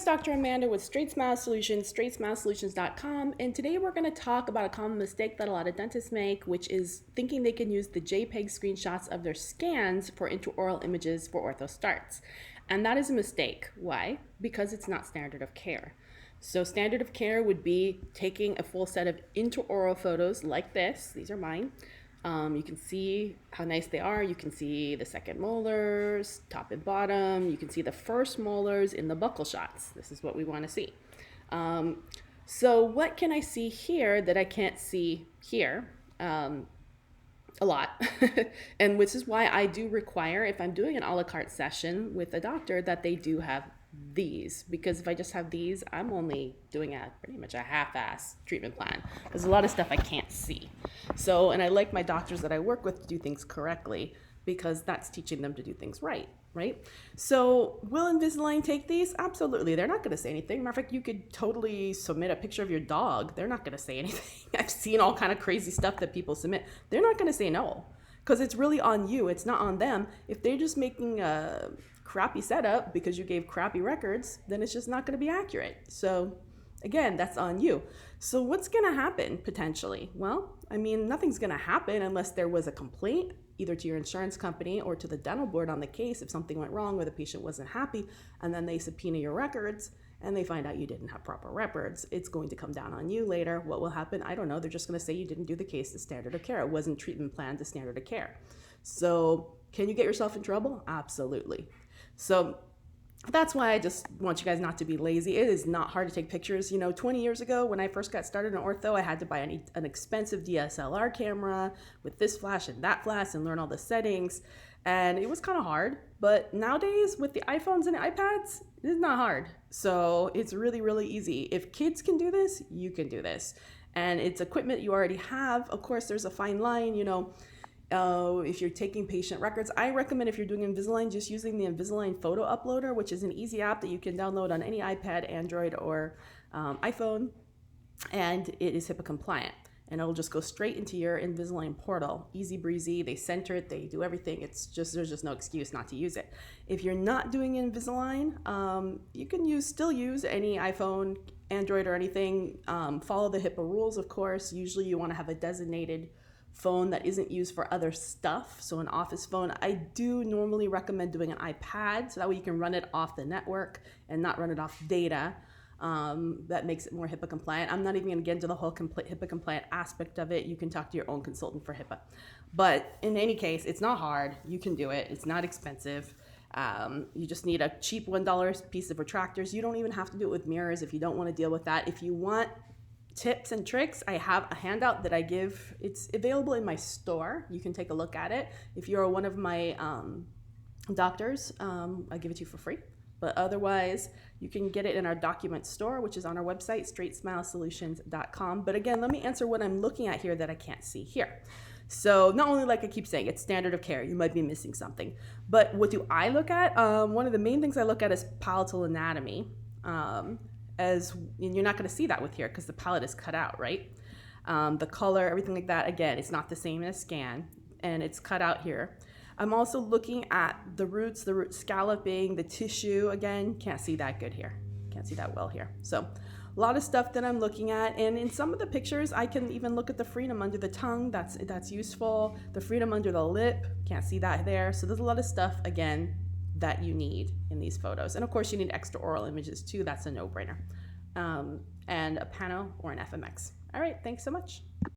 It's Dr. Amanda with StraightSmile Solutions, StraightSmileSolutions.com, and today we're going to talk about a common mistake that a lot of dentists make, which is thinking they can use the JPG screenshots of their scans for intraoral images for ortho starts. And that is a mistake. Why? Because it's not standard of care. So standard of care would be taking a full set of intraoral photos like this. These are mine. You can see how nice they are. You can see the second molars, top and bottom. You can see the first molars in the buccal shots. This is what we want to see. So what can I see here that I can't see here? A lot. And which is why I do require, if I'm doing an a la carte session with a doctor, that they do have these, because if I just have these, I'm only doing pretty much a half-ass treatment plan. There's a lot of stuff I can't see. So, and I like my doctors that I work with to do things correctly, because that's teaching them to do things right? So will Invisalign take these? Absolutely. They're not going to say anything. Matter of fact, you could totally submit a picture of your dog. They're not going to say anything. I've seen all kind of crazy stuff that people submit. They're not going to say no, because it's really on you. It's not on them. If they're just making a crappy setup because you gave crappy records, then it's just not going to be accurate. So again, that's on you. So what's going to happen potentially? Well, I mean, nothing's going to happen unless there was a complaint either to your insurance company or to the dental board on the case if something went wrong or the patient wasn't happy, and then they subpoena your records and they find out you didn't have proper records. It's going to come down on you later. What will happen? I don't know. They're just going to say you didn't do the case to standard of care. It wasn't treatment planned to standard of care. So can you get yourself in trouble? Absolutely. So that's why I just want you guys not to be lazy. It is not hard to take pictures. You know, 20 years ago when I first got started in ortho, I had to buy an expensive DSLR camera with this flash and that flash and learn all the settings. And it was kind of hard. But nowadays with the iPhones and iPads, it's not hard. So it's really, really easy. If kids can do this, you can do this. And it's equipment you already have. Of course, there's a fine line, you know. If you're taking patient records, I recommend if you're doing Invisalign, just using the Invisalign photo uploader, which is an easy app that you can download on any iPad, Android, or iPhone, and it is HIPAA compliant. And it'll just go straight into your Invisalign portal. Easy breezy, they center it, they do everything. It's just, there's just no excuse not to use it. If you're not doing Invisalign, you can still use any iPhone, Android, or anything. Follow the HIPAA rules, of course. Usually you want to have a designated phone that isn't used for other stuff, so an office phone. I do normally recommend doing an iPad, so that way you can run it off the network and not run it off data. That makes it more HIPAA compliant. I'm not even going to get into the whole HIPAA compliant aspect of it. You can talk to your own consultant for HIPAA. But in any case, it's not hard. You can do it. It's not expensive. You just need a cheap $1 piece of retractors. You don't even have to do it with mirrors if you don't want to deal with that. If you want tips and tricks, I have a handout that I give. It's available in my store. You can take a look at it. If you're one of my doctors, I give it to you for free. But otherwise, you can get it in our document store, which is on our website, StraightSmileSolutions.com. But again, let me answer what I'm looking at here that I can't see here. So not only, like I keep saying, it's standard of care. You might be missing something. But what do I look at? One of the main things I look at is palatal anatomy. And you're not going to see that with here because the palate is cut out, right? The color, everything like that, again, it's not the same as scan, and it's cut out here. I'm also looking at the root scalloping, the tissue. Again, can't see that good here. Can't see that well here. So a lot of stuff that I'm looking at, and in some of the pictures, I can even look at the freedom under the tongue. That's useful. The freedom under the lip, can't see that there. So there's a lot of stuff, again, that you need in these photos. And of course you need extra oral images too. That's a no-brainer. And a pano or an FMX. All right, thanks so much.